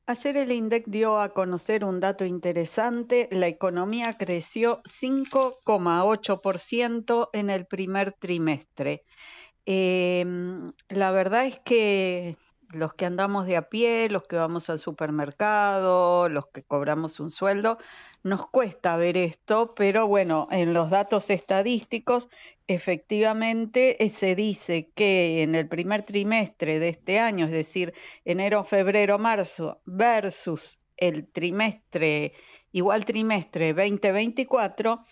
Ayer el INDEC dio a conocer un dato interesante. La economía creció 5,8% en el primer trimestre. La verdad es que los que andamos de a pie, los que vamos al supermercado, los que cobramos un sueldo, nos cuesta ver esto, pero bueno, en los datos estadísticos, efectivamente se dice que en el primer trimestre de este año, es decir, enero, febrero, marzo, versus el trimestre, igual trimestre 2024,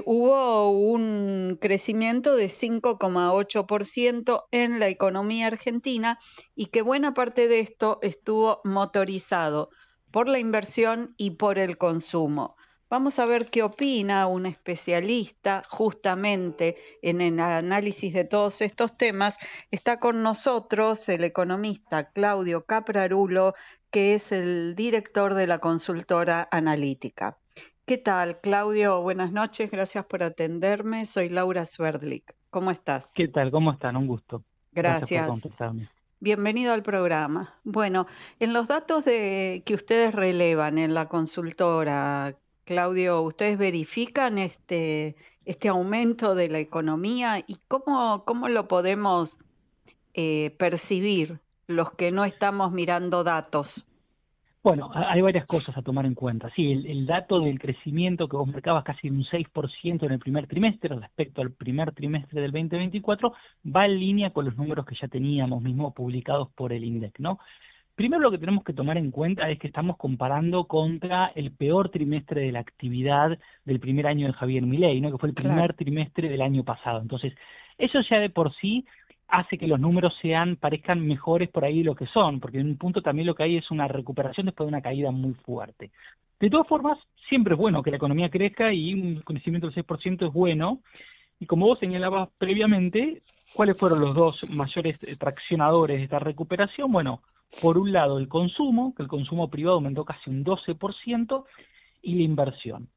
hubo un crecimiento de 5,8% en la economía argentina y que buena parte de esto estuvo motorizado por la inversión y por el consumo. Vamos a ver qué opina un especialista justamente en el análisis de todos estos temas. Está con nosotros el economista Claudio Caprarulo, que es el director de la consultora analítica. ¿Qué tal, Claudio? Buenas noches, gracias por atenderme. Soy Laura Sverdlik. ¿Cómo estás? ¿Qué tal? ¿Cómo están? Un gusto. Gracias por Gracias. contactarme. Bienvenido al programa. Bueno, en los datos que ustedes relevan en la consultora, Claudio, ¿ustedes verifican este aumento de la economía y cómo lo podemos percibir los que no estamos mirando datos? Bueno, hay varias cosas a tomar en cuenta. Sí, el dato del crecimiento que vos marcabas, casi un 6% en el primer trimestre respecto al primer trimestre del 2024, va en línea con los números que ya teníamos mismo publicados por el INDEC, ¿no? Primero lo que tenemos que tomar en cuenta es que estamos comparando contra el peor trimestre de la actividad del primer año de Javier Milei, ¿no? Que fue el Claro, primer trimestre del año pasado. Entonces, eso ya de por sí hace que los números parezcan mejores por ahí de lo que son, porque en un punto también lo que hay es una recuperación después de una caída muy fuerte. De todas formas, siempre es bueno que la economía crezca y un crecimiento del 6% es bueno. Y como vos señalabas previamente, ¿cuáles fueron los dos mayores traccionadores de esta recuperación? Bueno, por un lado el consumo, que el consumo privado aumentó casi un 12%, y la inversión.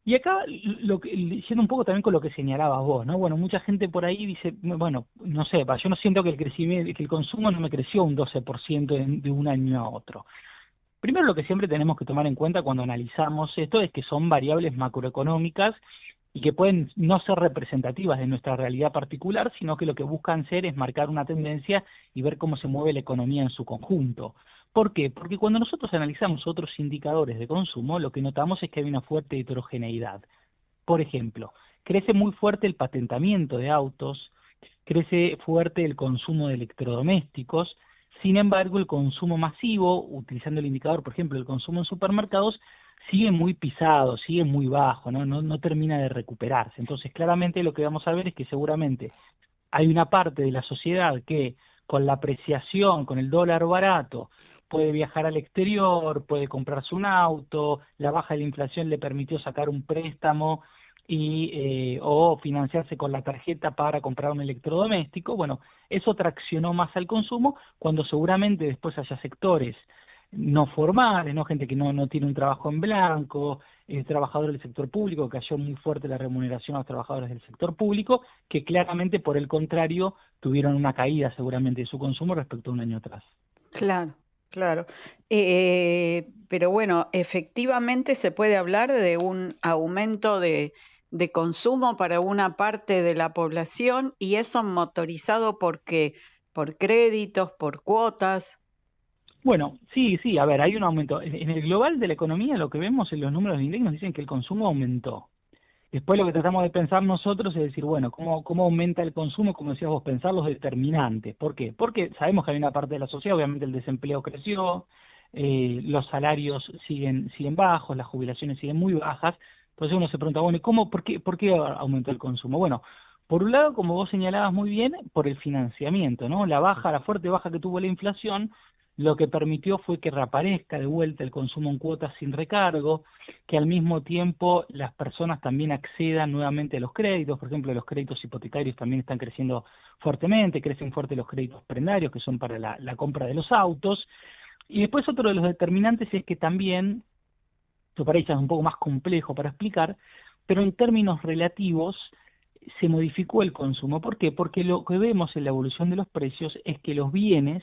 Y acá, diciendo un poco también con lo que señalabas vos, ¿no? Bueno, mucha gente por ahí dice, bueno, no sé, yo no siento que el crecimiento, que el consumo no me creció un 12% de un año a otro. Primero, lo que siempre tenemos que tomar en cuenta cuando analizamos esto es que son variables macroeconómicas y que pueden no ser representativas de nuestra realidad particular, sino que lo que buscan ser es marcar una tendencia y ver cómo se mueve la economía en su conjunto. ¿Por qué? Porque cuando nosotros analizamos otros indicadores de consumo, lo que notamos es que hay una fuerte heterogeneidad. Por ejemplo, crece muy fuerte el patentamiento de autos, crece fuerte el consumo de electrodomésticos. Sin embargo, el consumo masivo, utilizando el indicador, por ejemplo, el consumo en supermercados, sigue muy pisado, sigue muy bajo, no termina de recuperarse. Entonces, claramente lo que vamos a ver es que seguramente hay una parte de la sociedad que con la apreciación, con el dólar barato, puede viajar al exterior, puede comprarse un auto, la baja de la inflación le permitió sacar un préstamo o financiarse con la tarjeta para comprar un electrodoméstico. Bueno, eso traccionó más al consumo cuando seguramente después haya sectores no formales, ¿no? Gente que no tiene un trabajo en blanco, trabajadores del sector público, cayó muy fuerte la remuneración a los trabajadores del sector público, que claramente, por el contrario, tuvieron una caída seguramente de su consumo respecto a un año atrás. claro, claro. Pero bueno, efectivamente se puede hablar de un aumento de consumo para una parte de la población y eso motorizado por créditos, por cuotas. Bueno, sí, sí, a ver, hay un aumento. En el global de la economía lo que vemos en los números de INDEC nos dicen que el consumo aumentó. Después lo que tratamos de pensar nosotros es decir, bueno, ¿cómo aumenta el consumo? Como decías vos, pensar los determinantes. ¿Por qué? Porque sabemos que hay una parte de la sociedad, obviamente el desempleo creció, los salarios siguen bajos, las jubilaciones siguen muy bajas. Entonces uno se pregunta, bueno, ¿y por qué aumentó el consumo? Bueno, por un lado, como vos señalabas muy bien, por el financiamiento, ¿no? La fuerte baja que tuvo la inflación, lo que permitió fue que reaparezca de vuelta el consumo en cuotas sin recargo, que al mismo tiempo las personas también accedan nuevamente a los créditos. Por ejemplo, los créditos hipotecarios también están creciendo fuertemente, crecen fuerte los créditos prendarios, que son para la compra de los autos. Y después otro de los determinantes es que también, esto para ella es un poco más complejo para explicar, pero en términos relativos se modificó el consumo. ¿Por qué? Porque lo que vemos en la evolución de los precios es que los bienes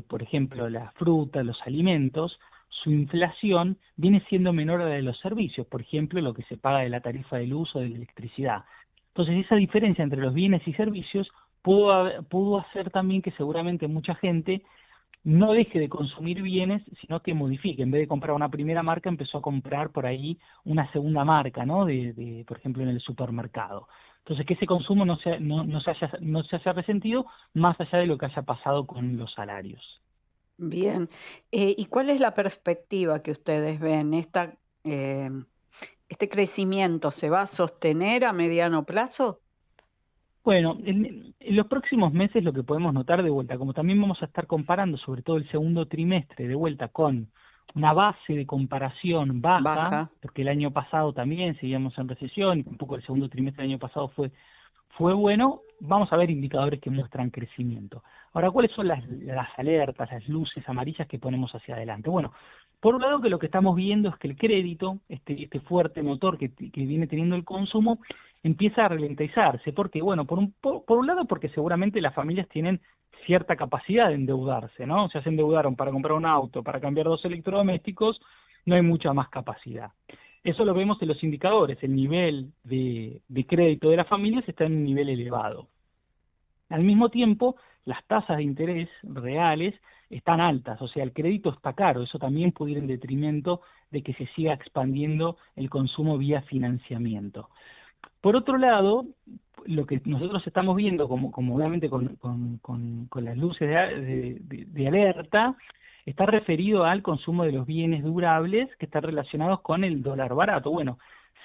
por ejemplo, la fruta, los alimentos, su inflación viene siendo menor a la de los servicios, por ejemplo, lo que se paga de la tarifa de luz o de la electricidad. Entonces, esa diferencia entre los bienes y servicios pudo hacer también que seguramente mucha gente no deje de consumir bienes, sino que modifique. En vez de comprar una primera marca, empezó a comprar por ahí una segunda marca, ¿no? Por ejemplo, en el supermercado. Entonces, que ese consumo no se haya resentido, más allá de lo que haya pasado con los salarios. Bien. ¿Y cuál es la perspectiva que ustedes ven? Eh, ¿Este crecimiento se va a sostener a mediano plazo? Bueno, en los próximos meses lo que podemos notar de vuelta, como también vamos a estar comparando sobre todo el segundo trimestre de vuelta con una base de comparación baja, Baja. porque el año pasado también seguíamos en recesión, y un poco el segundo trimestre del año pasado fue bueno, vamos a ver indicadores que muestran crecimiento. Ahora, ¿cuáles son las alertas, las luces amarillas que ponemos hacia adelante? Bueno, por un lado que lo que estamos viendo es que el crédito, este fuerte motor que viene teniendo el consumo, empieza a ralentizarse. ¿Por qué? Bueno, por un lado porque seguramente las familias tienen cierta capacidad de endeudarse, ¿no? O sea, se endeudaron para comprar un auto, para cambiar dos electrodomésticos, no hay mucha más capacidad. Eso lo vemos en los indicadores, el nivel de crédito de las familias está en un nivel elevado. Al mismo tiempo, las tasas de interés reales están altas, o sea, el crédito está caro, eso también puede ir en detrimento de que se siga expandiendo el consumo vía financiamiento. Por otro lado, lo que nosotros estamos viendo, como obviamente con las luces de alerta, está referido al consumo de los bienes durables que están relacionados con el dólar barato. Bueno,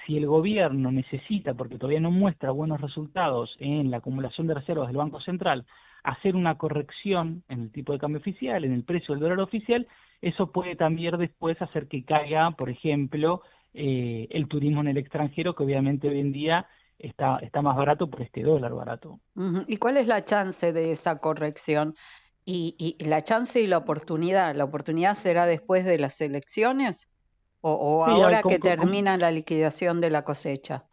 si el gobierno necesita, porque todavía no muestra buenos resultados en la acumulación de reservas del Banco Central, hacer una corrección en el tipo de cambio oficial, en el precio del dólar oficial, eso puede también después hacer que caiga, por ejemplo, el turismo en el extranjero, que obviamente hoy en día está más barato por este dólar barato. Ujú. ¿Y cuál es la chance de esa corrección? Y la chance y la oportunidad. ¿La oportunidad será después de las elecciones o Sí, ahora que termina la liquidación de la cosecha?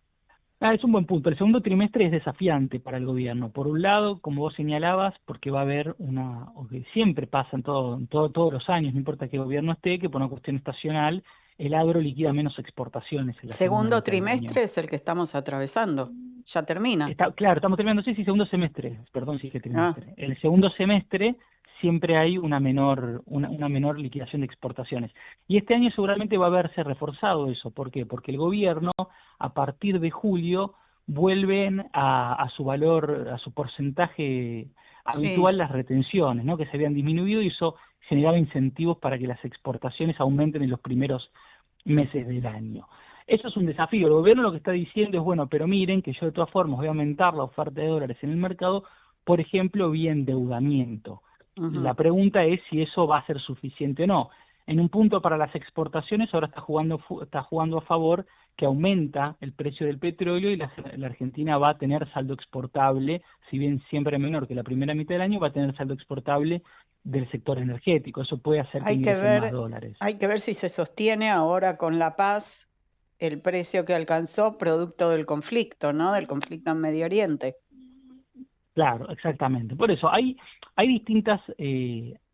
es un buen punto. El segundo trimestre es desafiante para el gobierno. Por un lado, como vos señalabas, porque va a haber o que siempre pasa todos los años, no importa qué gobierno esté, que por una cuestión estacional, el agro liquida menos exportaciones en la segunda Segundo mitad del año. trimestre es el que estamos atravesando. Ya termina. Claro, estamos terminando, sí, segundo semestre, perdón, sí, que Ah, trimestre. El segundo semestre siempre hay una menor liquidación de exportaciones. Y este año seguramente va a verse reforzado eso. ¿Por qué? Porque el gobierno, a partir de julio, vuelven a su valor, a su porcentaje sí. habitual las retenciones, ¿no? Que se habían disminuido y eso generaba incentivos para que las exportaciones aumenten en los primeros meses del año. Eso es un desafío. El gobierno lo que está diciendo es, bueno, pero miren que yo de todas formas voy a aumentar la oferta de dólares en el mercado, por ejemplo, vía endeudamiento. La Ujú. pregunta es si eso va a ser suficiente o no. En un punto para las exportaciones ahora está jugando a favor que aumenta el precio del petróleo y la Argentina va a tener saldo exportable, si bien siempre menor que la primera mitad del año, va a tener saldo exportable del sector energético. Eso puede hacer que Hay que ingresen más ver, dólares. hay que ver si se sostiene ahora con la paz el precio que alcanzó producto del conflicto, ¿no? Del conflicto en Medio Oriente. Claro, exactamente. Por eso hay distintas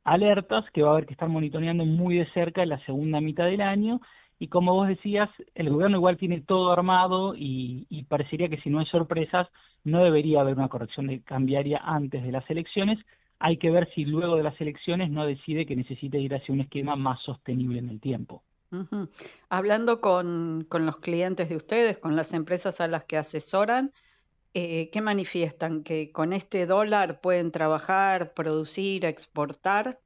alertas que va a haber que estar monitoreando muy de cerca en la segunda mitad del año y como vos decías, el gobierno igual tiene todo armado y parecería que si no hay sorpresas no debería haber una corrección cambiaria antes de las elecciones. Hay que ver si luego de las elecciones no decide que necesita ir hacia un esquema más sostenible en el tiempo. Ujú. Hablando con los clientes de ustedes, con las empresas a las que asesoran, ¿qué manifiestan? ¿Que con este dólar pueden trabajar, producir, exportar?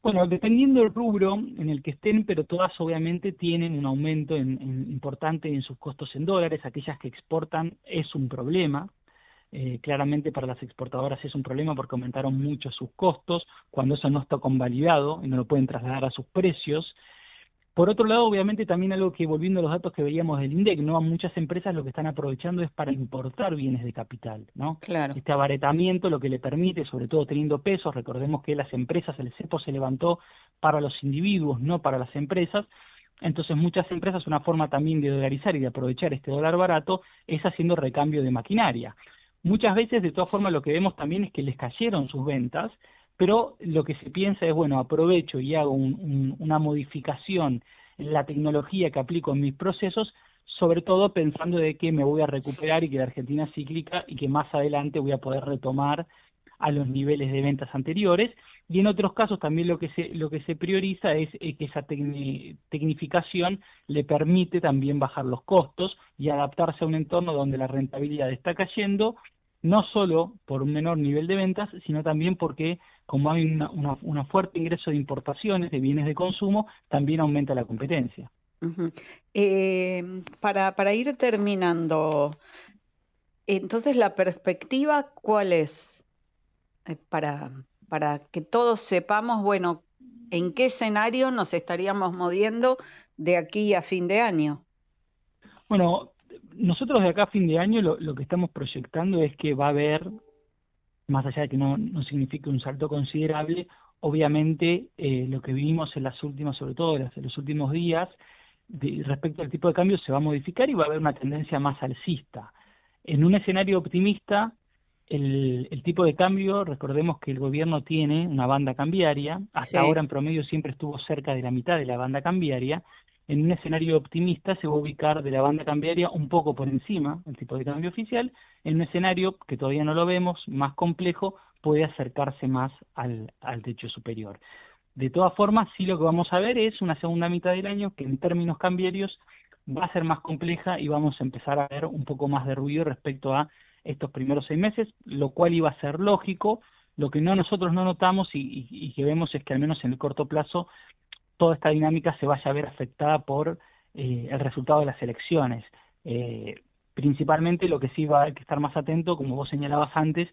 Bueno, dependiendo del rubro en el que estén, pero todas obviamente tienen un aumento importante en sus costos en dólares. Aquellas que exportan es un problema. Claramente para las exportadoras es un problema porque aumentaron mucho sus costos cuando eso no está convalidado y no lo pueden trasladar a sus precios. Por otro lado, obviamente también algo que, volviendo a los datos que veíamos del INDEC, ¿no? A muchas empresas lo que están aprovechando es para importar bienes de capital, ¿no? Claro. Este abaratamiento lo que le permite, sobre todo teniendo pesos, recordemos que las empresas, el cepo se levantó para los individuos, no para las empresas, entonces muchas empresas, una forma también de dolarizar y de aprovechar este dólar barato es haciendo recambio de maquinaria. Muchas veces, de todas formas, lo que vemos también es que les cayeron sus ventas, pero lo que se piensa es, bueno, aprovecho y hago una modificación en la tecnología que aplico en mis procesos, sobre todo pensando de que me voy a recuperar y que la Argentina es cíclica y que más adelante voy a poder retomar a los niveles de ventas anteriores. Y en otros casos también lo que se prioriza es que esa tecnificación le permite también bajar los costos y adaptarse a un entorno donde la rentabilidad está cayendo, no solo por un menor nivel de ventas, sino también porque como hay una fuerte ingreso de importaciones de bienes de consumo, también aumenta la competencia. Ujú. Para ir terminando, entonces la perspectiva, ¿cuál es? Para que todos sepamos, bueno, en qué escenario nos estaríamos moviendo de aquí a fin de año. Bueno, nosotros de acá a fin de año lo que estamos proyectando es que va a haber, más allá de que no signifique un salto considerable, obviamente lo que vivimos en las últimas, sobre todo en los últimos días, respecto al tipo de cambio se va a modificar y va a haber una tendencia más alcista. En un escenario optimista, el tipo de cambio, recordemos que el gobierno tiene una banda cambiaria, hasta Sí. ahora en promedio siempre estuvo cerca de la mitad de la banda cambiaria. En un escenario optimista se va a ubicar de la banda cambiaria un poco por encima el tipo de cambio oficial. En un escenario que todavía no lo vemos, más complejo, puede acercarse más al techo superior. De todas formas, sí lo que vamos a ver es una segunda mitad del año que en términos cambiarios va a ser más compleja y vamos a empezar a ver un poco más de ruido respecto a estos primeros 6 meses, lo cual iba a ser lógico. Lo que nosotros no notamos y que vemos es que al menos en el corto plazo toda esta dinámica se vaya a ver afectada por el resultado de las elecciones. Eh, Principalmente lo que sí va a que estar más atento, como vos señalabas antes,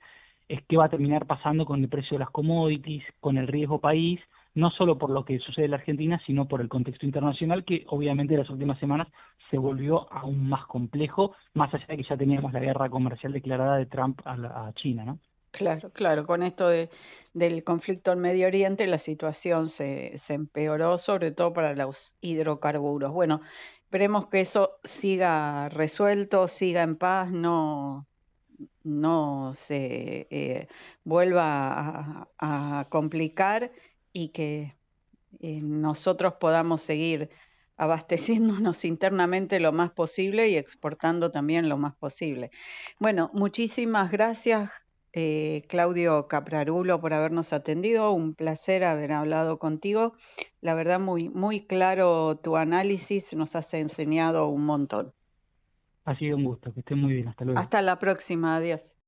es qué va a terminar pasando con el precio de las commodities, con el riesgo país, no solo por lo que sucede en la Argentina, sino por el contexto internacional, que obviamente en las últimas semanas se volvió aún más complejo, más allá de que ya teníamos la guerra comercial declarada de Trump a China, ¿no? Claro, claro, con esto del conflicto en Medio Oriente la situación se empeoró, sobre todo para los hidrocarburos. Bueno, esperemos que eso siga resuelto, siga en paz, no se vuelva a complicar y que nosotros podamos seguir abasteciéndonos internamente lo más posible y exportando también lo más posible. Bueno, muchísimas gracias, Claudio Caprarulo, por habernos atendido. Un placer haber hablado contigo. La verdad, muy, muy claro tu análisis, nos has enseñado un montón. Ha sido un gusto, que estén muy bien, hasta luego. Hasta la próxima, adiós.